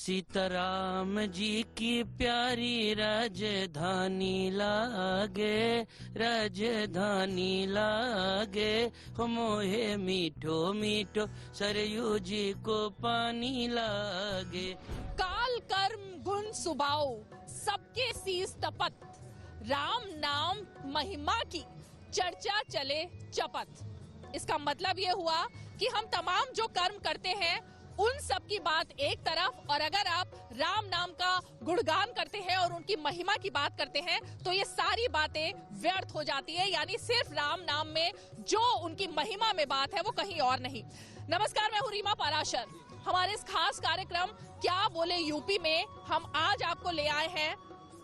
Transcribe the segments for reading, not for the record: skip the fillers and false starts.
सीताराम जी की प्यारी राजधानी लागे, राजधानी लागे, हो मोहे मीठो मीठो सरयू जी को पानी लागे। काल कर्म गुण सुबाओ सबके शीस तपत, राम नाम महिमा की चर्चा चले चपत। इसका मतलब ये हुआ कि हम तमाम जो कर्म करते हैं उन सब की बात एक तरफ, और अगर आप राम नाम का गुणगान करते हैं और उनकी महिमा की बात करते हैं तो ये सारी बातें व्यर्थ हो जाती है। यानी सिर्फ राम नाम में जो उनकी महिमा में बात है वो कहीं और नहीं। नमस्कार, मैं हूं रीमा पाराशर। हमारे इस खास कार्यक्रम क्या बोले यूपी में हम आज आपको ले आए हैं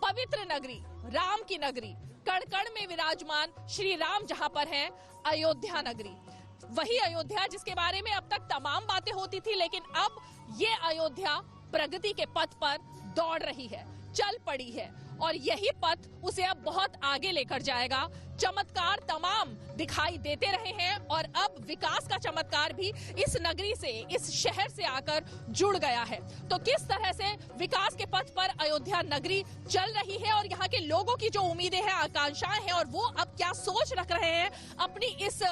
पवित्र नगरी, राम की नगरी, कण कण में विराजमान श्री राम जहां पर हैं, अयोध्या नगरी। वही अयोध्या जिसके बारे में अब तक तमाम बातें होती थी, लेकिन अब ये अयोध्या प्रगति के पथ पर दौड़ रही है, चल पड़ी है, और यही पथ उसे अब बहुत आगे लेकर जाएगा। चमत्कार तमाम दिखाई देते रहे हैं और अब विकास का चमत्कार भी इस नगरी से, इस शहर से आकर जुड़ गया है। तो किस तरह से विकास के पथ पर अयोध्या नगरी चल रही है और यहाँ के लोगों की जो उम्मीदें हैं, आकांक्षाएं हैं, और वो अब क्या सोच रख रहे हैं अपनी इस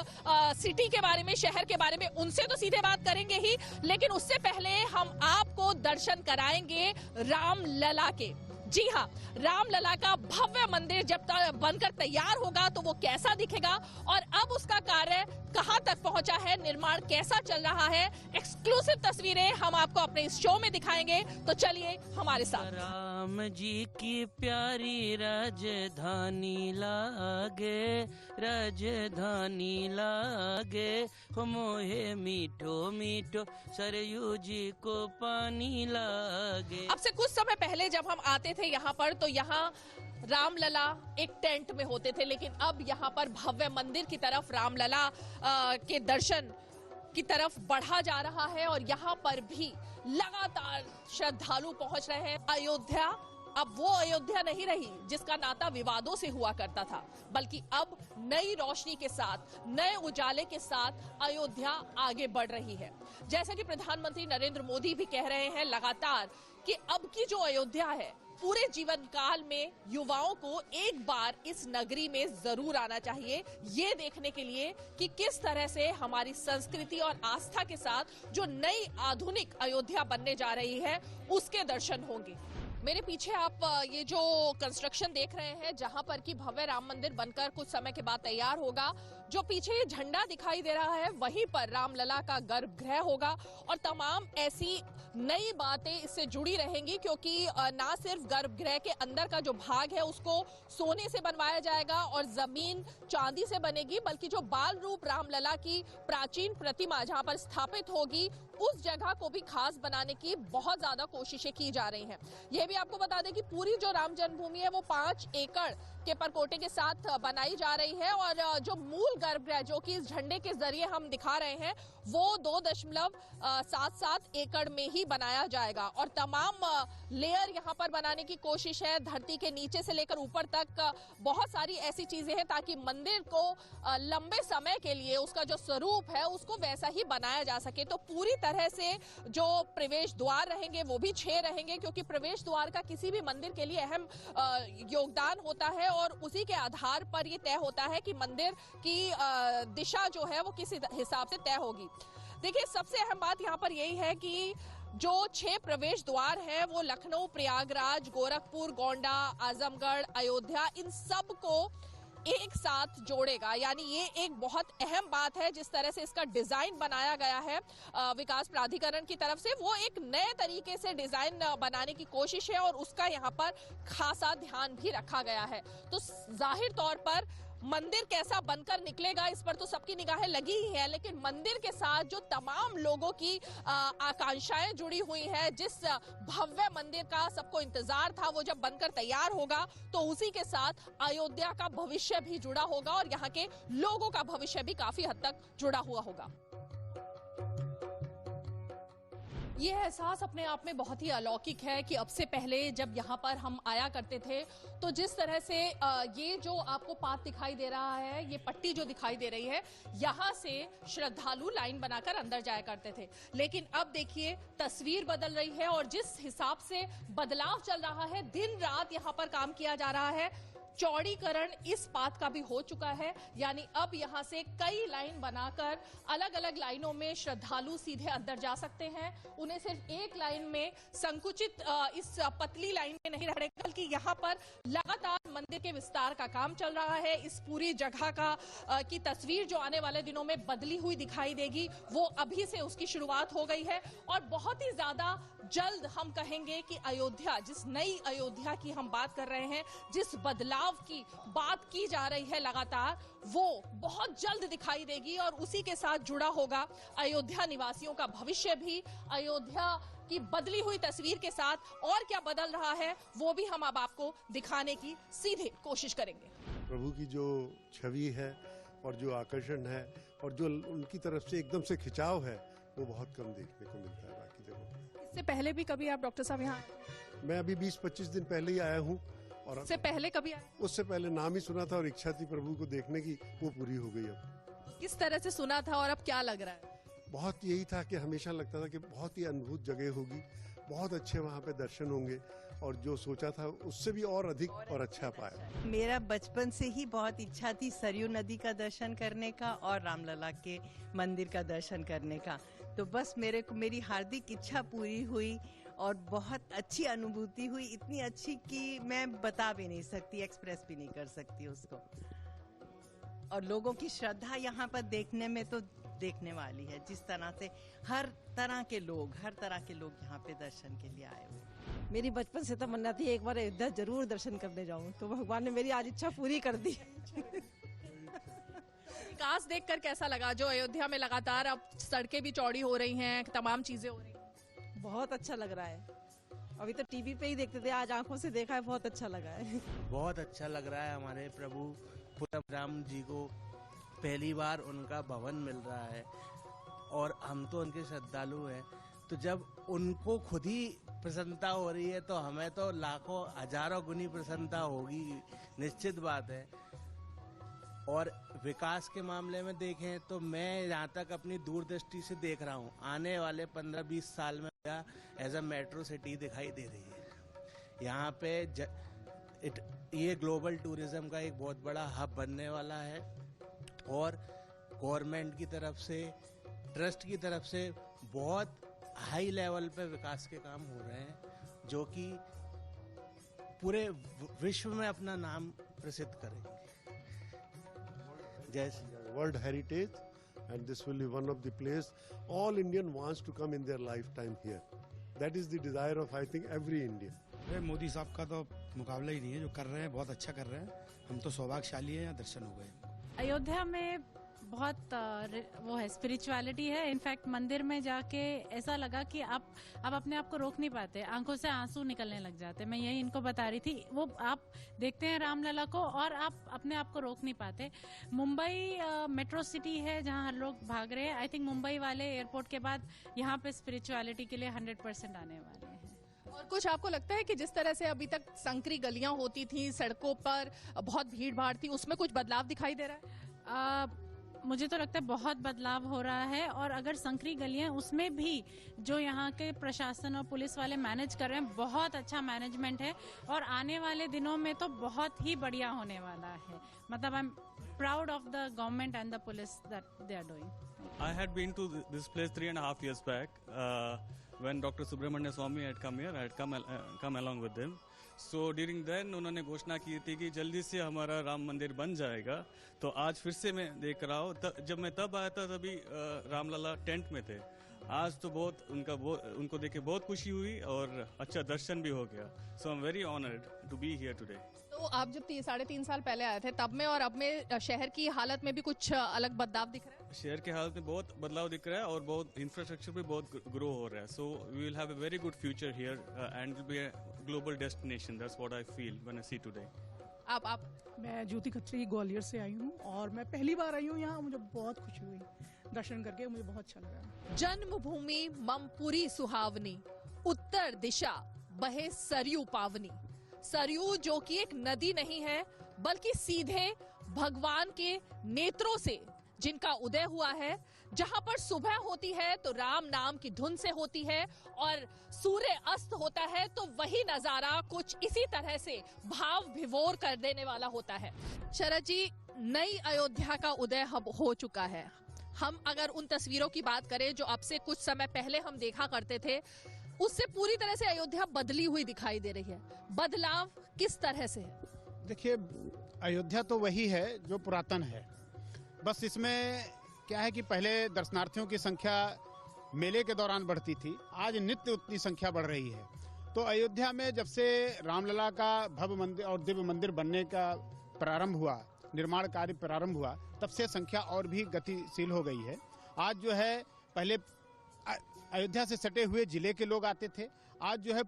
सिटी के बारे में, शहर के बारे में, उनसे तो सीधे बात करेंगे ही, लेकिन उससे पहले हम आपको दर्शन कराएंगे राम लला के। जी हाँ, रामलला का भव्य मंदिर जब तक बनकर तैयार होगा तो वो कैसा दिखेगा और अब उसका कार्य कहां तक पहुंचा है, निर्माण कैसा चल रहा है, एक्सक्लूसिव तस्वीरें हम आपको अपने इस शो में दिखाएंगे। तो चलिए हमारे साथ। राम जी की प्यारी राजधानी लागे, राजधानी लागे, हो मोहे मीठो मीठो सरयू जी को पानी लागे। अब से कुछ समय पहले जब हम आते थे यहाँ पर तो यहाँ रामलला एक टेंट में होते थे, लेकिन अब यहाँ पर भव्य मंदिर की तरफ रामलला के दर्शन की तरफ बढ़ा जा रहा है और यहाँ पर भी लगातार श्रद्धालु पहुंच रहे हैं। अयोध्या अब वो अयोध्या नहीं रही जिसका नाता विवादों से हुआ करता था, बल्कि अब नई रोशनी के साथ, नए उजाले के साथ अयोध्या आगे बढ़ रही है। जैसा कि प्रधानमंत्री नरेंद्र मोदी भी कह रहे हैं लगातार कि अब की जो अयोध्या है, पूरे जीवन काल में युवाओं को एक बार इस नगरी में जरूर आना चाहिए, ये देखने के लिए कि किस तरह से हमारी संस्कृति और आस्था के साथ जो नई आधुनिक अयोध्या बनने जा रही है उसके दर्शन होंगे। मेरे पीछे आप ये जो कंस्ट्रक्शन देख रहे हैं, जहां पर कि भव्य राम मंदिर बनकर कुछ समय के बाद तैयार होगा, जो पीछे ये झंडा दिखाई दे रहा है वहीं पर रामलला का गर्भगृह होगा और तमाम ऐसी नई बातें इससे जुड़ी रहेंगी, क्योंकि ना सिर्फ गर्भगृह के अंदर का जो भाग है उसको सोने से बनवाया जाएगा और जमीन चांदी से बनेगी, बल्कि जो बाल रूप रामलला की प्राचीन प्रतिमा जहां पर स्थापित होगी उस जगह को भी खास बनाने की बहुत ज्यादा कोशिशें की जा रही हैं। यह भी आपको बता दें कि पूरी जो राम जन्मभूमि है वो 5 एकड़ के परकोटे के साथ बनाई जा रही है और जो मूल गर्भगृह जो कि इस झंडे के जरिए हम दिखा रहे हैं वो 2.77 एकड़ में ही बनाया जाएगा और तमाम लेयर यहाँ पर बनाने की कोशिश है। धरती के नीचे से लेकर ऊपर तक बहुत सारी ऐसी चीजें हैं ताकि मंदिर को लंबे समय के लिए उसका जो स्वरूप है उसको वैसा ही बनाया जा सके। तो पूरी तरह से जो प्रवेश द्वार रहेंगे वो भी 6 रहेंगे, क्योंकि प्रवेश द्वार का किसी भी मंदिर के लिए अहम योगदान होता है और उसी के आधार पर ये तय होता है कि मंदिर की दिशा जो है वो किस हिसाब से तय होगी। देखिए, सबसे अहम बात यहाँ पर यही है कि जो 6 प्रवेश द्वार हैं वो लखनऊ, प्रयागराज, गोरखपुर, गोंडा, आजमगढ़, अयोध्या, इन सब को एक साथ जोड़ेगा। यानी ये एक बहुत अहम बात है, जिस तरह से इसका डिजाइन बनाया गया है विकास प्राधिकरण की तरफ से, वो एक नए तरीके से डिजाइन बनाने की कोशिश है और उसका यहाँ पर खासा ध्यान भी रखा गया है। तो जाहिर तौर पर मंदिर कैसा बनकर निकलेगा इस पर तो सबकी निगाहें लगी ही है, लेकिन मंदिर के साथ जो तमाम लोगों की आकांक्षाएं जुड़ी हुई है, जिस भव्य मंदिर का सबको इंतजार था, वो जब बनकर तैयार होगा तो उसी के साथ अयोध्या का भविष्य भी जुड़ा होगा और यहाँ के लोगों का भविष्य भी काफी हद तक जुड़ा हुआ होगा। ये एहसास अपने आप में बहुत ही अलौकिक है कि अब से पहले जब यहाँ पर हम आया करते थे तो जिस तरह से ये जो आपको पाथ दिखाई दे रहा है, ये पट्टी जो दिखाई दे रही है, यहाँ से श्रद्धालु लाइन बनाकर अंदर जाया करते थे। लेकिन अब देखिए तस्वीर बदल रही है और जिस हिसाब से बदलाव चल रहा है, दिन रात यहाँ पर काम किया जा रहा है। चौड़ीकरण इस पाथ का भी हो चुका है, यानी अब यहां से कई लाइन बनाकर अलग अलग लाइनों में श्रद्धालु सीधे अंदर जा सकते हैं। उन्हें सिर्फ एक लाइन में संकुचित इस पतली लाइन में नहीं रहने, बल्कि यहां पर लगातार मंदिर के विस्तार का काम चल रहा है। इस पूरी जगह की तस्वीर जो आने वाले दिनों में बदली हुई दिखाई देगी, वो अभी से उसकी शुरुआत हो गई है और बहुत ही ज्यादा जल्द हम कहेंगे कि अयोध्या, जिस नई अयोध्या की हम बात कर रहे हैं, जिस बदलाव की बात की जा रही है लगातार, वो बहुत जल्द दिखाई देगी और उसी के साथ जुड़ा होगा अयोध्या निवासियों का भविष्य भी। अयोध्या की बदली हुई तस्वीर के साथ और क्या बदल रहा है वो भी हम अब आपको दिखाने की सीधे कोशिश करेंगे। प्रभु की जो छवि है और जो आकर्षण है और जो उनकी तरफ से एकदम से खिंचाव है, वो बहुत कम देखने को मिलता है बाकी जगहों। इससे पहले भी कभी आप डॉक्टर साहब यहाँ? मैं अभी 20-25 दिन पहले ही आया हूँ और उससे पहले कभी आए? उससे पहले नाम ही सुना था और इच्छा थी प्रभु को देखने की, वो पूरी हो गई। अब किस तरह से सुना था और अब क्या लग रहा है? बहुत यही था कि हमेशा लगता था कि बहुत ही अद्भुत जगह होगी, बहुत अच्छे वहाँ पे दर्शन होंगे और जो सोचा था उससे भी और अधिक और अच्छा पाया। मेरा बचपन से ही बहुत इच्छा थी सरयू नदी का दर्शन करने का और रामलला के मंदिर का दर्शन करने का, तो बस मेरी हार्दिक इच्छा पूरी हुई और बहुत अच्छी अनुभूति हुई, इतनी अच्छी कि मैं बता भी नहीं सकती, एक्सप्रेस भी नहीं कर सकती उसको। और लोगों की श्रद्धा यहाँ पर देखने में तो देखने वाली है, जिस तरह से हर तरह के लोग यहाँ पे दर्शन के लिए आए हुए। मेरी बचपन से तो मन्नत थी एक बार अयोध्या जरूर दर्शन करने जाऊं, तो भगवान ने मेरी आज इच्छा पूरी कर दी। विकास देखकर कैसा लगा जो अयोध्या में लगातार अब सड़कें भी चौड़ी हो रही हैं, तमाम चीजें हो रही हैं? बहुत अच्छा लग रहा है। अभी तो टीवी पे ही देखते थे, आज आंखों से देखा है, बहुत अच्छा लगा है। बहुत अच्छा लग रहा है। हमारे प्रभु पूरब राम जी को पहली बार उनका भवन मिल रहा है और हम तो उनके श्रद्धालु हैं, तो जब उनको खुद ही प्रसन्नता हो रही है तो हमें तो लाखों हजारों गुनी प्रसन्नता होगी, निश्चित बात है। और विकास के मामले में देखें तो मैं यहाँ तक अपनी दूरदृष्टि से देख रहा हूँ, आने वाले 15-20 साल में एज अ मेट्रो सिटी दिखाई दे रही है। यहाँ पे ये ग्लोबल टूरिज्म का एक बहुत बड़ा हब बनने वाला है और गवर्नमेंट की तरफ से, ट्रस्ट की तरफ से बहुत हाई लेवल पे विकास के काम हो रहे हैं, जो कि पूरे विश्व में अपना नाम प्रसिद्ध करेंगे। जैसे World Heritage, and this will be one of the place all Indian wants to come in their lifetime here. That is the desire of I think every Indian. Modi साहब का तो मुकाबला ही नहीं है, जो कर रहे हैं बहुत अच्छा कर रहे हैं। हम तो सौभाग्यशाली हैं, यहाँ दर्शन हो गए। अयोध्या में बहुत वो है, स्पिरिचुअलिटी है। इनफैक्ट मंदिर में जाके ऐसा लगा कि आप अपने आप को रोक नहीं पाते, आंखों से आंसू निकलने लग जाते। मैं यही इनको बता रही थी, वो आप देखते हैं रामलला को और आप अपने आप को रोक नहीं पाते। मुंबई मेट्रो सिटी है जहां हर लोग भाग रहे हैं। आई थिंक मुंबई वाले एयरपोर्ट के बाद यहाँ पे स्पिरिचुअलिटी के लिए 100% आने वाले हैं। और कुछ आपको लगता है कि जिस तरह से अभी तक संकरी गलियां होती थी, सड़कों पर बहुत भीड़ भाड़ थी, उसमें कुछ बदलाव दिखाई दे रहा है? मुझे तो लगता है बहुत बदलाव हो रहा है। और अगर संकरी गलियां, उसमें भी जो यहाँ के प्रशासन और पुलिस वाले मैनेज कर रहे हैं, बहुत अच्छा मैनेजमेंट है और आने वाले दिनों में तो बहुत ही बढ़िया होने वाला है। मतलब I am proud of the government and the police that they are doing. I had been to this place 3.5 years back when Dr. Subramania Swamy had come here. I had come along with them. So during then उन्होंने घोषणा की थी कि जल्दी से हमारा राम मंदिर बन जाएगा। तो आज फिर से मैं देख रहा हूँ, जब मैं तब आया था तभी रामलला टेंट में थे। आज तो बहुत उनको देख के बहुत खुशी हुई और अच्छा दर्शन भी हो गया। So I'm very honored to be here today. तो आप जब 3.5 साल पहले आए थे, तब में और अब में शहर की हालत में भी कुछ अलग बदलाव दिख रहा है? शहर के हालत में बहुत बदलाव दिख रहा है और बहुत इंफ्रास्ट्रक्चर भी बहुत ग्रो हो रहा है। So we will have a very good future here and will be a global destination. That's what I feel when I see today. मैं ज्योति खत्री ग्वालियर से आई हूँ और मैं पहली बार आई हूँ यहाँ, मुझे बहुत खुशी हुई। दर्शन करके मुझे बहुत अच्छा लगा। जन्मभूमि ममपुरी सुहावनी, उत्तर दिशा बहे सरयू पावनी। सरयू जो कि एक नदी नहीं है बल्कि सीधे भगवान के नेत्रों से जिनका उदय हुआ है। जहां पर सुबह होती है तो राम नाम की धुन से होती है और सूर्य अस्त होता है तो वही नजारा कुछ इसी तरह से भाव विभोर कर देने वाला होता है। शरद जी, नई अयोध्या का उदय हो चुका है। हम अगर उन तस्वीरों की बात करें जो अब से कुछ समय पहले हम देखा करते थे, उससे पूरी तरह से अयोध्या बदली हुई दिखाई दे रही है। बदलाव किस तरह से है? देखिए, अयोध्या तो वही है जो पुरातन है, बस इसमें क्या है कि पहले दर्शनार्थियों की संख्या मेले के दौरान बढ़ती थी, आज नित्य उतनी संख्या बढ़ रही है। तो अयोध्या में जब से रामलला का भव्य मंदिर और दिव्य मंदिर बनने का प्रारंभ हुआ, निर्माण कार्य प्रारंभ हुआ, तब से संख्या और भी गतिशील हो गई है। आज जो है, पहले अयोध्या से सटे हुए जिले के लोग आते थे, आज जो है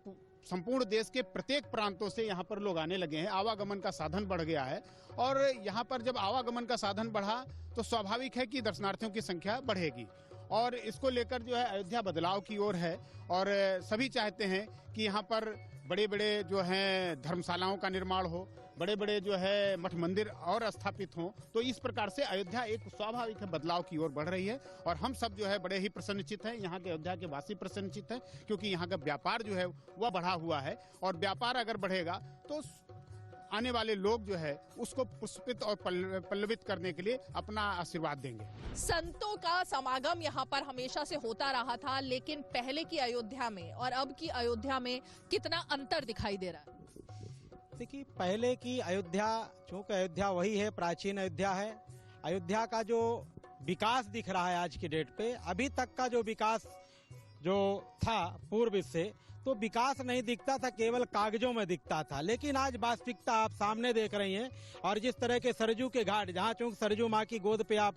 संपूर्ण देश के प्रत्येक प्रांतों से यहाँ पर लोग आने लगे हैं। आवागमन का साधन बढ़ गया है और यहाँ पर जब आवागमन का साधन बढ़ा तो स्वाभाविक है कि दर्शनार्थियों की संख्या बढ़ेगी और इसको लेकर जो है अयोध्या बदलाव की ओर है और सभी चाहते हैं कि यहाँ पर बड़े बड़े जो हैं धर्मशालाओं का निर्माण हो, बड़े बड़े जो है मठ मंदिर और स्थापित हों। तो इस प्रकार से अयोध्या एक स्वाभाविक बदलाव की ओर बढ़ रही है और हम सब जो है बड़े ही प्रसन्नचित हैं। यहाँ के अयोध्या के वासी प्रसन्नचित हैं क्योंकि यहाँ का व्यापार जो है वह बढ़ा हुआ है और व्यापार अगर बढ़ेगा तो आने वाले लोग जो है उसको पुष्पित और पल्लवित करने के लिए अपना आशीर्वाद देंगे। संतों का समागम यहाँ पर हमेशा से होता रहा था, लेकिन पहले की अयोध्या में और अब की अयोध्या में कितना अंतर दिखाई दे रहा है? देखिए, पहले की अयोध्या, चूंकि अयोध्या वही है, प्राचीन अयोध्या है। अयोध्या का जो विकास दिख रहा है आज की डेट पे, अभी तक का जो विकास जो था पूर्व से, तो विकास नहीं दिखता था, केवल कागजों में दिखता था। लेकिन आज वास्तविकता आप सामने देख रही हैं और जिस तरह के सरजू के घाट, जहाँ चूंकि सरजू माँ की गोद पे आप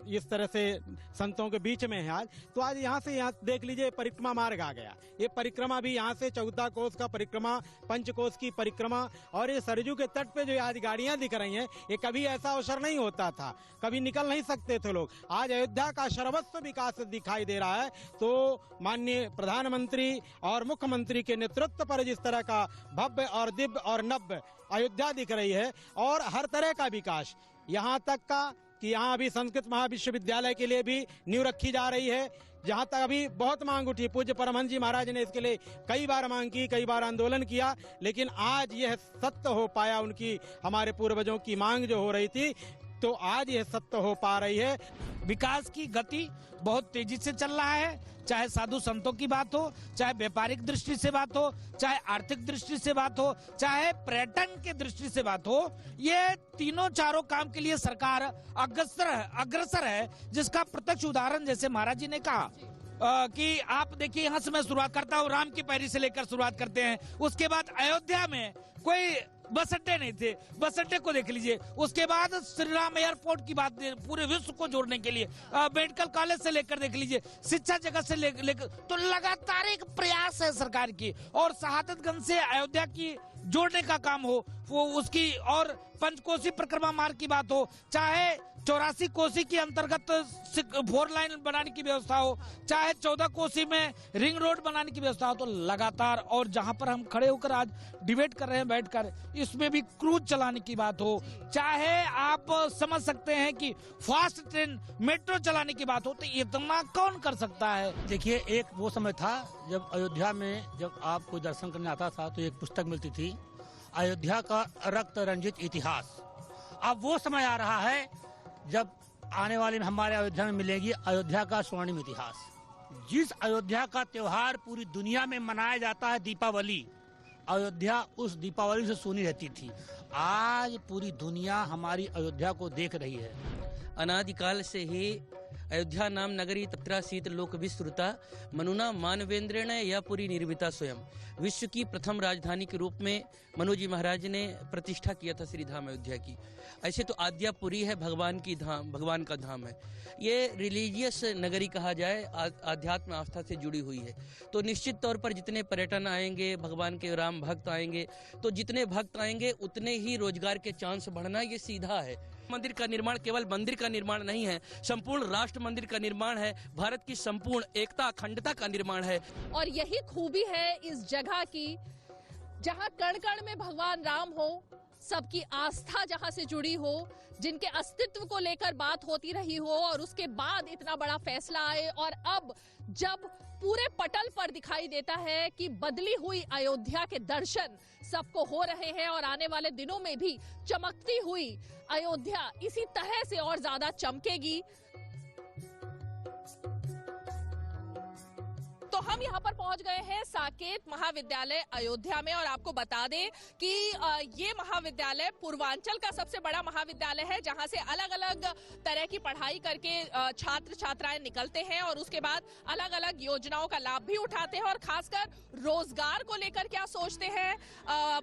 इस तरह से संतों के बीच में है आज, तो आज यहाँ से यहाँ देख लीजिए परिक्रमा मार्ग आ गया। ये परिक्रमा भी यहाँ से 14 कोस का परिक्रमा, 5 कोस की परिक्रमा और ये सरजू के तट पे जो आज गाड़ियां दिख रही हैं, ये कभी ऐसा अवसर नहीं होता था, कभी निकल नहीं सकते थे लोग। आज अयोध्या का सर्वस्व विकास दिखाई दे रहा है। तो माननीय प्रधानमंत्री और मुख्यमंत्री के नेतृत्व पर जिस तरह का भव्य और दिव्य और नव्य अयोध्या दिख रही है और हर तरह का विकास, यहाँ तक का कि यहाँ अभी संस्कृत महाविश्वविद्यालय के लिए भी नींव रखी जा रही है, जहाँ तक अभी बहुत मांग उठी। पूज्य परमहंस जी महाराज ने इसके लिए कई बार मांग की, कई बार आंदोलन किया, लेकिन आज यह सत्य हो पाया। उनकी, हमारे पूर्वजों की मांग जो हो रही थी, तो आज यह सत्य हो पा रही है। विकास की गति बहुत तेजी से चल रहा है, चाहे साधु संतों की बात हो, चाहे व्यापारिक दृष्टि से बात हो, चाहे आर्थिक दृष्टि से बात हो, चाहे पर्यटन की दृष्टि से बात हो। ये तीनों चारों काम के लिए सरकार अग्रसर है, जिसका प्रत्यक्ष उदाहरण जैसे महाराज जी ने कहा कि आप देखिए, यहाँ से मैं शुरुआत करता हूँ, राम की पैरी से लेकर शुरुआत करते हैं। उसके बाद अयोध्या में कोई बस अड्डे नहीं थे, बस अड्डे को देख लीजिए। उसके बाद श्री राम एयरपोर्ट की बात, पूरे विश्व को जोड़ने के लिए मेडिकल कॉलेज से लेकर देख लीजिए, शिक्षा जगत से लेकर, तो लगातार एक प्रयास है सरकार की। और शहादतगंज से अयोध्या की जोड़ने का काम हो, वो उसकी, और पंचकोसी परिक्रमा मार्ग की बात हो, चाहे 84 कोसी के अंतर्गत 4 लाइन बनाने की व्यवस्था हो, चाहे 14 कोसी में रिंग रोड बनाने की व्यवस्था हो, तो लगातार, और जहां पर हम खड़े होकर आज डिबेट कर रहे हैं बैठकर, इसमें भी क्रूज चलाने की बात हो, चाहे आप समझ सकते हैं कि फास्ट ट्रेन मेट्रो चलाने की बात हो, तो इतना कौन कर सकता है? देखिए, एक वो समय था जब अयोध्या में जब आप कोई दर्शन करने आता था तो एक पुस्तक मिलती थी, अयोध्या का रक्त रंजित इतिहास। अब वो समय आ रहा है जब आने वाले में हमारे अयोध्या में मिलेगी अयोध्या का स्वर्णिम इतिहास। जिस अयोध्या का त्योहार पूरी दुनिया में मनाया जाता है, दीपावली, अयोध्या उस दीपावली से सुनी रहती थी। आज पूरी दुनिया हमारी अयोध्या को देख रही है। अनादिकाल से ही अयोध्या नाम नगरी तत्रासीत लोक विस्तृता मनुना मानवेंद्रेण या पुरी निर्मिता स्वयं। विश्व की प्रथम राजधानी के रूप में मनु जी महाराज ने प्रतिष्ठा किया था श्री धाम अयोध्या की। ऐसे तो आद्यापुरी है, भगवान की धाम, भगवान का धाम है। ये रिलीजियस नगरी कहा जाए, आध्यात्म आस्था से जुड़ी हुई है। तो निश्चित तौर पर जितने पर्यटन आएंगे, भगवान के राम भक्त आएंगे, तो जितने भक्त आएंगे उतने ही रोजगार के चांस बढ़ना, ये सीधा है। मंदिर का निर्माण केवल मंदिर का निर्माण नहीं है, संपूर्ण राष्ट्र मंदिर का निर्माण है, भारत की संपूर्ण एकता अखंडता का निर्माण है। और यही खूबी है इस जगह की, जहां कण कण में भगवान राम हो, सबकी आस्था जहां से जुड़ी हो, जिनके अस्तित्व को लेकर बात होती रही हो, और उसके बाद इतना बड़ा फैसला आए, और अब जब पूरे पटल पर दिखाई देता है कि बदली हुई अयोध्या के दर्शन सबको हो रहे हैं, और आने वाले दिनों में भी चमकती हुई अयोध्या इसी तरह से और ज्यादा चमकेगी। तो हम यहाँ पर पहुंच गए हैं साकेत महाविद्यालय अयोध्या में, और आपको बता दें कि ये महाविद्यालय पूर्वांचल का सबसे बड़ा महाविद्यालय है, जहां से अलग अलग तरह की पढ़ाई करके छात्र छात्राएं निकलते हैं, और उसके बाद अलग अलग योजनाओं का लाभ भी उठाते हैं, और खासकर रोजगार को लेकर क्या सोचते हैं,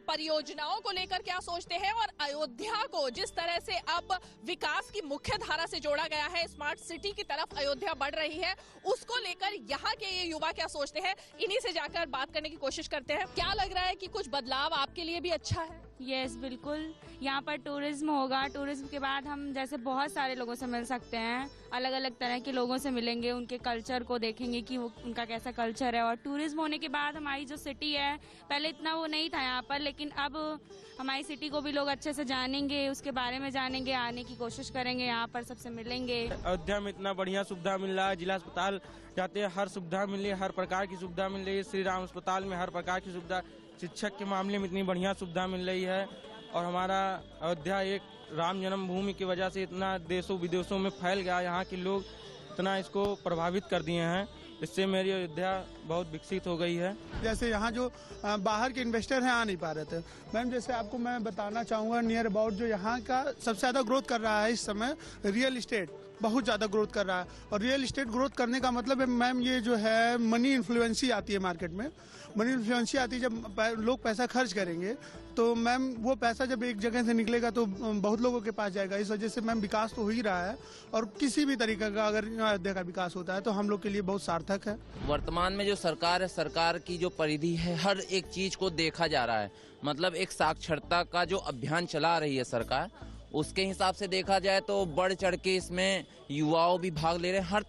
परियोजनाओं को लेकर क्या सोचते हैं, और अयोध्या को जिस तरह से अब विकास की मुख्य धारा से जोड़ा गया है, स्मार्ट सिटी की तरफ अयोध्या बढ़ रही है, उसको लेकर यहाँ के ये युवा क्या सोचते हैं, इन्हीं से जाकर बात करने की कोशिश करते हैं। क्या लग रहा है कि कुछ बदलाव आपके लिए भी अच्छा है? यस, बिल्कुल। यहाँ पर टूरिज्म होगा, टूरिज्म के बाद हम जैसे बहुत सारे लोगों से मिल सकते हैं, अलग अलग तरह के लोगों से मिलेंगे, उनके कल्चर को देखेंगे कि वो उनका कैसा कल्चर है। और टूरिज्म होने के बाद हमारी जो सिटी है, पहले इतना वो नहीं था यहाँ पर, लेकिन अब हमारी सिटी को भी लोग अच्छे से जानेंगे, उसके बारे में जानेंगे, आने की कोशिश करेंगे, यहाँ पर सबसे मिलेंगे। अयोध्या में इतना बढ़िया सुविधा मिल रहा है, जिला अस्पताल जाते हैं हर सुविधा मिल रही है, हर प्रकार की सुविधा मिल रही है, श्री राम अस्पताल में हर प्रकार की सुविधा, शिक्षक के मामले में इतनी बढ़िया सुविधा मिल रही है, और हमारा अयोध्या एक राम जन्मभूमि की वजह से इतना देशों विदेशों में फैल गया, यहाँ के लोग इतना इसको प्रभावित कर दिए हैं, इससे मेरी अयोध्या बहुत विकसित हो गई है। जैसे यहाँ जो बाहर के इन्वेस्टर हैं आ नहीं पा रहे थे, मैम जैसे आपको मैं बताना चाहूँगा नियर अबाउट जो यहाँ का सबसे ज़्यादा ग्रोथ कर रहा है इस समय, रियल इस्टेट बहुत ज़्यादा ग्रोथ कर रहा है। और रियल इस्टेट ग्रोथ करने का मतलब है मैम ये जो है मनी इन्फ्लुएंसी आती है मार्केट में, मनी इन्फ्लुएंसी आती है जब लोग पैसा खर्च करेंगे, तो मैम वो पैसा जब एक जगह से निकलेगा तो बहुत लोगों के पास जाएगा। इस वजह से मैम विकास तो हो ही रहा है, और किसी भी तरीके का अगर अयोध्या का विकास होता है तो हम लोग के लिए बहुत सार्थक है। वर्तमान में जो सरकार है, सरकार की जो परिधि है, हर एक चीज को देखा जा रहा है, मतलब एक साक्षरता का जो अभियान चला रही है सरकार, उसके हिसाब से देखा जाए तो बढ़ चढ़ के इसमें युवाओं भी भाग ले रहे हैं हर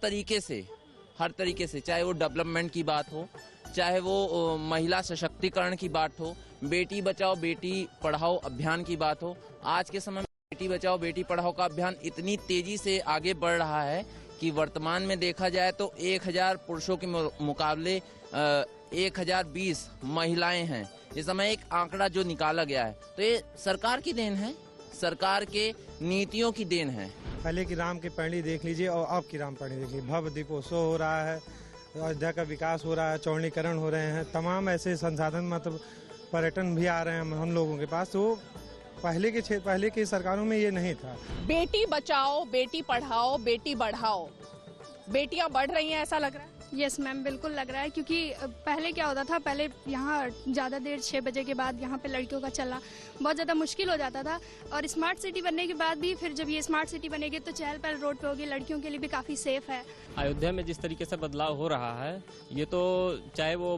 तरीके से, चाहे वो डेवलपमेंट की बात हो, चाहे वो महिला सशक्तिकरण की बात हो, बेटी बचाओ बेटी पढ़ाओ अभियान की बात हो। आज के समय में बेटी बचाओ बेटी पढ़ाओ का अभियान इतनी तेजी से आगे बढ़ रहा है कि वर्तमान में देखा जाए तो 1000 पुरुषों के मुकाबले 1020 महिलाएं हैं। इस समय एक आंकड़ा जो निकाला गया है, तो ये सरकार की देन है, सरकार के नीतियों की देन है। पहले की राम की पैड़ी देख लीजिए और अब की राम पैड़ी देख लीजिए, भव्य दीपोत्सव हो रहा है, अयोध्या का विकास हो रहा है, चौड़ीकरण हो रहे हैं, तमाम ऐसे संसाधन, मतलब पर्यटन भी आ रहे हैं हम लोगों के पास। तो पहले की सरकारों में ये नहीं था। बेटी बचाओ बेटी पढ़ाओ बेटी बढ़ाओ, बेटियां बढ़ रही हैं ऐसा लग रहा है? यस मैम, बिल्कुल लग रहा है, क्योंकि पहले क्या होता था, पहले यहाँ ज़्यादा देर 6 बजे के बाद यहाँ पे लड़कियों का चलना बहुत ज़्यादा मुश्किल हो जाता था, और स्मार्ट सिटी बनने के बाद भी फिर जब ये स्मार्ट सिटी बनेगी तो चहल पहल रोड पे होगी, लड़कियों के लिए भी काफ़ी सेफ है। अयोध्या में जिस तरीके से बदलाव हो रहा है, ये तो चाहे वो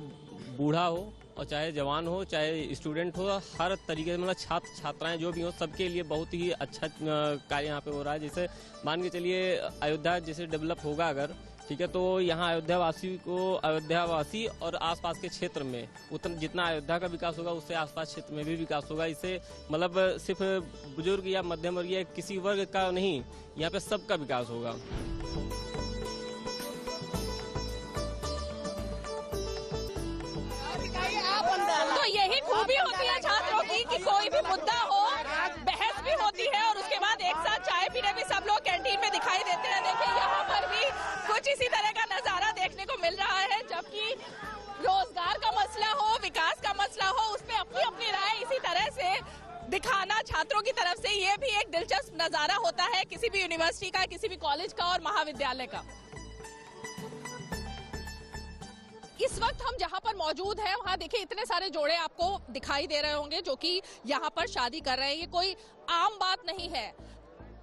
बूढ़ा हो और चाहे जवान हो, चाहे स्टूडेंट हो, हर तरीके से, मतलब छात्र छात्राएं जो भी हो, सबके लिए बहुत ही अच्छा कार्य यहाँ पे हो रहा है। जैसे मान के चलिए अयोध्या जैसे डेवलप होगा अगर, ठीक है, तो यहाँ अयोध्यावासी और आसपास के क्षेत्र में उतना जितना अयोध्या का विकास होगा, उससे आसपास क्षेत्र में भी विकास होगा। इससे मतलब सिर्फ बुजुर्ग या मध्यम वर्ग या किसी वर्ग का नहीं, यहाँ पे सबका विकास होगा। तो यही खूबी होती है छात्रों की कि कोई भी मुद्दा हो, बहस भी होती है, और उसके बाद एक साथ चाय पीने भी सब लोग कैंटीन में दिखाई देते हैं। देखिए यहाँ पर भी कुछ इसी तरह का नजारा देखने को मिल रहा है, जबकि रोजगार का मसला हो, विकास का मसला हो, उसमें अपनी अपनी राय इसी तरह से दिखाना छात्रों की तरफ से, ये भी एक दिलचस्प नजारा होता है किसी भी यूनिवर्सिटी का, किसी भी कॉलेज का और महाविद्यालय का। इस वक्त हम जहां पर मौजूद हैं, वहां देखिए इतने सारे जोड़े आपको दिखाई दे रहे होंगे जो कि यहाँ पर शादी कर रहे हैं। ये कोई आम बात नहीं है,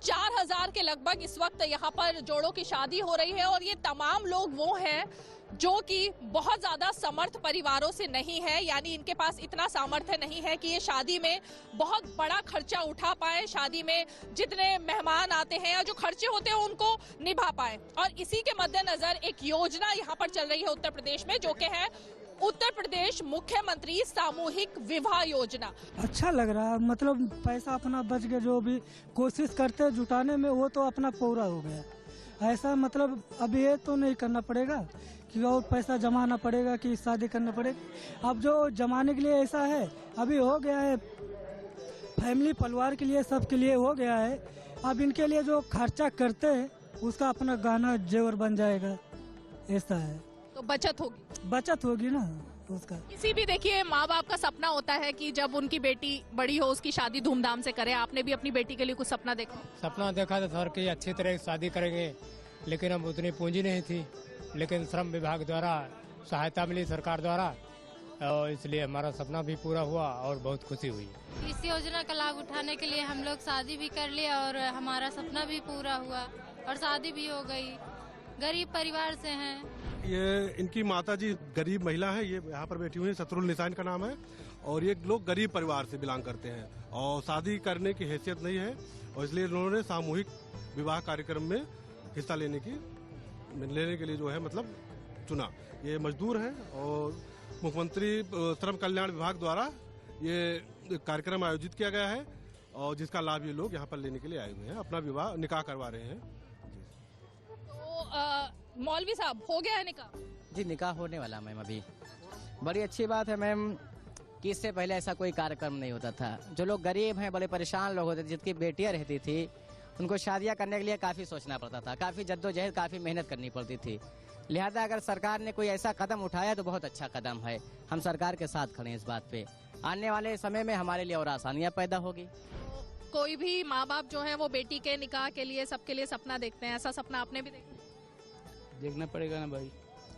4000 के लगभग इस वक्त यहाँ पर जोड़ों की शादी हो रही है, और ये तमाम लोग वो हैं जो कि बहुत ज्यादा समर्थ परिवारों से नहीं है, यानी इनके पास इतना सामर्थ्य नहीं है कि ये शादी में बहुत बड़ा खर्चा उठा पाए, शादी में जितने मेहमान आते हैं या जो खर्चे होते हैं उनको निभा पाए। और इसी के मद्देनजर एक योजना यहाँ पर चल रही है उत्तर प्रदेश में, जो कि है उत्तर प्रदेश मुख्यमंत्री सामूहिक विवाह योजना। अच्छा लग रहा है, मतलब पैसा अपना बच गया, जो भी कोशिश करते जुटाने में वो तो अपना पूरा हो गया। ऐसा मतलब अब ये तो नहीं करना पड़ेगा कि और पैसा जमाना पड़ेगा कि शादी करना पड़ेगा। अब जो जमाने के लिए ऐसा है, अभी हो गया है, फैमिली परिवार के लिए सबके लिए हो गया है। अब इनके लिए जो खर्चा करते हैं उसका अपना गहना जेवर बन जाएगा, ऐसा है। तो बचत होगी ना उसका। किसी भी देखिए माँ बाप का सपना होता है कि जब उनकी बेटी बड़ी हो उसकी शादी धूमधाम से करे। आपने भी अपनी बेटी के लिए कुछ सपना देखा? सपना देखा था सर कि अच्छी तरह शादी करेंगे, लेकिन अब उतनी पूंजी नहीं थी, लेकिन श्रम विभाग द्वारा सहायता मिली सरकार द्वारा, और इसलिए हमारा सपना भी पूरा हुआ और बहुत खुशी हुई। इस योजना का लाभ उठाने के लिए हम लोग शादी भी कर लिए और हमारा सपना भी पूरा हुआ और शादी भी हो गई। गरीब परिवार से हैं। ये इनकी माता जी गरीब महिला है, ये यहाँ पर बैठी हुई है, शत्रुल निशान का नाम है, और ये लोग गरीब परिवार से बिलोंग करते हैं और शादी करने की हैसियत नहीं है, और इसलिए उन्होंने सामूहिक विवाह कार्यक्रम में हिस्सा लेने के लिए जो है मतलब चुना। ये मजदूर है और मुख्यमंत्री श्रम कल्याण विभाग द्वारा ये कार्यक्रम आयोजित किया गया है, और जिसका लाभ ये लोग यहाँ पर लेने के लिए आए हुए हैं, अपना विवाह निकाह करवा रहे हैं। तो मौलवी साहब, हो गया है निकाह? जी निकाह होने वाला मैम। अभी बड़ी अच्छी बात है मैम कि इससे पहले ऐसा कोई कार्यक्रम नहीं होता था। जो लोग गरीब हैं, बड़े परेशान लोग होते थे, जिनकी बेटियां रहती थी, उनको शादियां करने के लिए काफ़ी सोचना पड़ता था, काफ़ी जद्दोजहद, काफ़ी मेहनत करनी पड़ती थी। लिहाजा अगर सरकार ने कोई ऐसा कदम उठाया तो बहुत अच्छा कदम है। हम सरकार के साथ खड़े हैं इस बात पे। आने वाले समय में हमारे लिए और आसानियाँ पैदा होगी। कोई भी माँ बाप जो है वो बेटी के निकाह के लिए सबके लिए सपना देखते हैं, ऐसा सपना आपने भी देखा? देखना पड़ेगा ना भाई,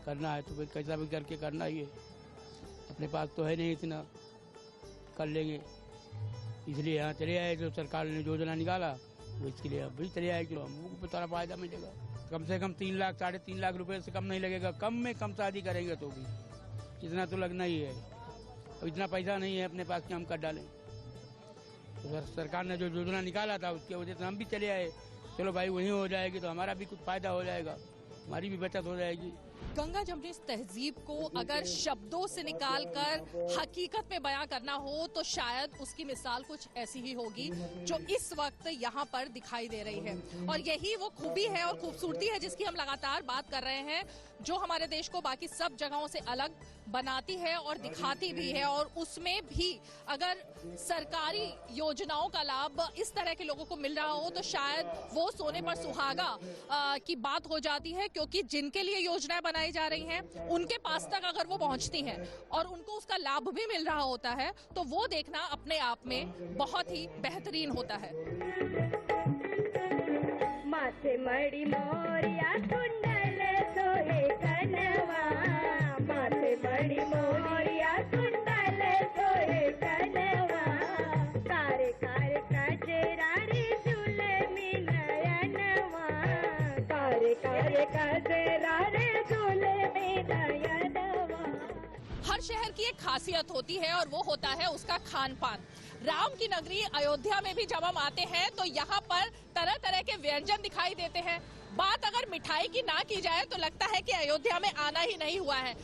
करना है तो फिर कैसा भी करके करना ही है। अपने पास तो है नहीं इतना, कर लेंगे, इसलिए यहाँ चले आए। जो सरकार ने योजना निकाला वो इसके लिए अभी चले आए, चलो हमको थोड़ा फायदा मिलेगा। कम से कम 3 लाख 3.5 लाख रुपए से कम नहीं लगेगा। कम में कम शादी करेंगे तो भी इतना तो लगना ही है। अब इतना पैसा नहीं है अपने पास कि हम कर डालें। तो सरकार ने जो योजना निकाला था उसकी वजह से हम भी चले आए। चलो भाई वहीं हो जाएगी तो हमारा भी कुछ फायदा हो जाएगा, हमारी भी बचत हो जाएगी। गंगा जमुनी इस तहजीब को अगर शब्दों से निकालकर हकीकत में बयां करना हो तो शायद उसकी मिसाल कुछ ऐसी ही होगी जो इस वक्त यहाँ पर दिखाई दे रही है। और यही वो खूबी है और खूबसूरती है जिसकी हम लगातार बात कर रहे हैं, जो हमारे देश को बाकी सब जगहों से अलग बनाती है और दिखाती भी है। और उसमें भी अगर सरकारी योजनाओं का लाभ इस तरह के लोगों को मिल रहा हो तो शायद वो सोने पर सुहागा की बात हो जाती है, क्योंकि जिनके लिए योजनाएं बनाई जा रही हैं उनके पास तक अगर वो पहुंचती हैं और उनको उसका लाभ भी मिल रहा होता है तो वो देखना अपने आप में बहुत ही बेहतरीन होता है। माथे मड़ी मोरिया कुंडल सोहे कनवा, माथे मड़ी मोरिया कुंडल सोहे कनवा, कारे कारे कजरा रे झूले में नयनवा, कारे कारे कजरा रे झूले में नयनवा। हर शहर की एक खासियत होती है और वो होता है उसका खान पान। राम की नगरी अयोध्या में भी जब हम आते हैं तो यहाँ पर तरह तरह के व्यंजन दिखाई देते हैं। बात अगर मिठाई की ना की जाए तो लगता है कि अयोध्या में आना ही नहीं हुआ है।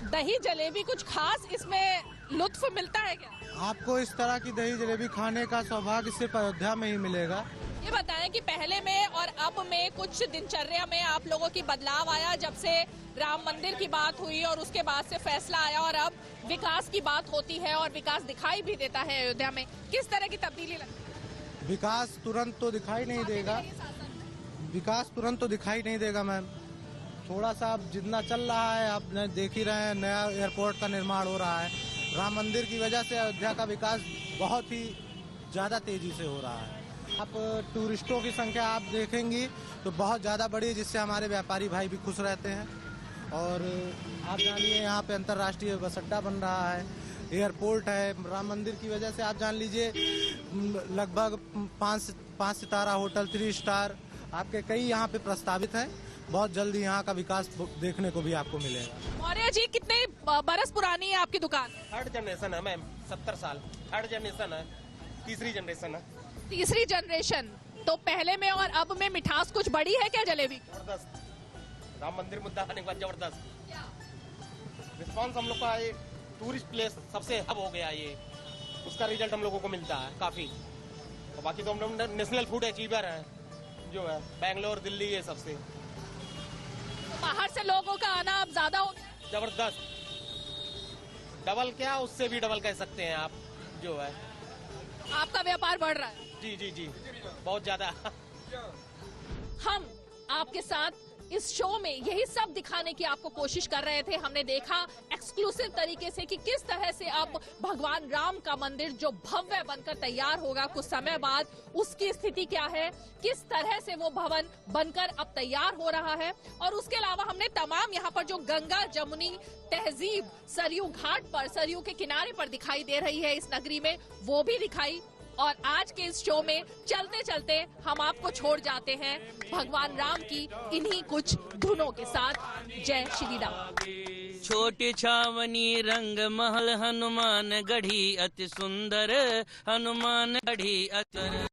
दही जलेबी कुछ खास इसमें लुत्फ मिलता है क्या? आपको इस तरह की दही जलेबी खाने का सौभाग्य सिर्फ अयोध्या में ही मिलेगा। ये बताएं कि पहले में और अब में कुछ दिनचर्या में आप लोगों की बदलाव आया जब से राम मंदिर की बात हुई और उसके बाद से फैसला आया और अब विकास की बात होती है और विकास दिखाई भी देता है अयोध्या में। किस तरह की तब्दीली लगती है? विकास तुरंत तो दिखाई नहीं देगा, विकास तुरंत तो दिखाई नहीं देगा मैम। थोड़ा सा अब जितना चल रहा है आप देख ही रहे हैं, नया एयरपोर्ट का निर्माण हो रहा है। राम मंदिर की वजह से अयोध्या का विकास बहुत ही ज़्यादा तेजी से हो रहा है। आप टूरिस्टों की संख्या आप देखेंगी तो बहुत ज़्यादा बड़ी है, जिससे हमारे व्यापारी भाई भी खुश रहते हैं। और आप जानिए यहाँ पे अंतर्राष्ट्रीय बस अड्डा बन रहा है, एयरपोर्ट है। राम मंदिर की वजह से आप जान लीजिए लगभग 5 सितारा होटल, 3 स्टार आपके कई यहाँ पे प्रस्तावित हैं। बहुत जल्दी यहाँ का विकास देखने को भी आपको मिलेगा। मौर्य जी, कितने बरस पुरानी है आपकी दुकान? 3rd जनरेशन है मैम, 70 साल 3rd जनरेशन है, तीसरी जनरेशन है। तीसरी जनरेशन। तो पहले में और अब में मिठास कुछ बड़ी है क्या जलेबी? जबरदस्त, राम मंदिर मुद्दा आने के बाद जबरदस्त रिस्पॉन्स हम लोग का। ये टूरिस्ट प्लेस सबसे हब हो गया, ये उसका रिजल्ट हम लोगों को मिलता है काफी। और बाकी तो हम लोग नेशनल फूड अचीवर हैं जो है, बैंगलोर दिल्ली ये सबसे। बाहर से लोगों का आना अब ज्यादा हो गया? जबरदस्त, डबल क्या उससे भी डबल कह सकते हैं आप जो है। आपका व्यापार बढ़ रहा है? जी जी जी, बहुत ज्यादा। हम आपके साथ इस शो में यही सब दिखाने की आपको कोशिश कर रहे थे। हमने देखा एक्सक्लूसिव तरीके से कि किस तरह से अब भगवान राम का मंदिर जो भव्य बनकर तैयार होगा कुछ समय बाद, उसकी स्थिति क्या है, किस तरह से वो भवन बनकर अब तैयार हो रहा है। और उसके अलावा हमने तमाम यहाँ पर जो गंगा जमुनी तहजीब सरयू घाट पर, सरयू के किनारे पर दिखाई दे रही है इस नगरी में, वो भी दिखाई। और आज के इस शो में चलते चलते हम आपको छोड़ जाते हैं भगवान राम की इन्हीं कुछ धुनों के साथ। जय श्री राम। छोटी छावनी रंग महल हनुमान गढ़ी अति सुंदर, हनुमान गढ़ी अति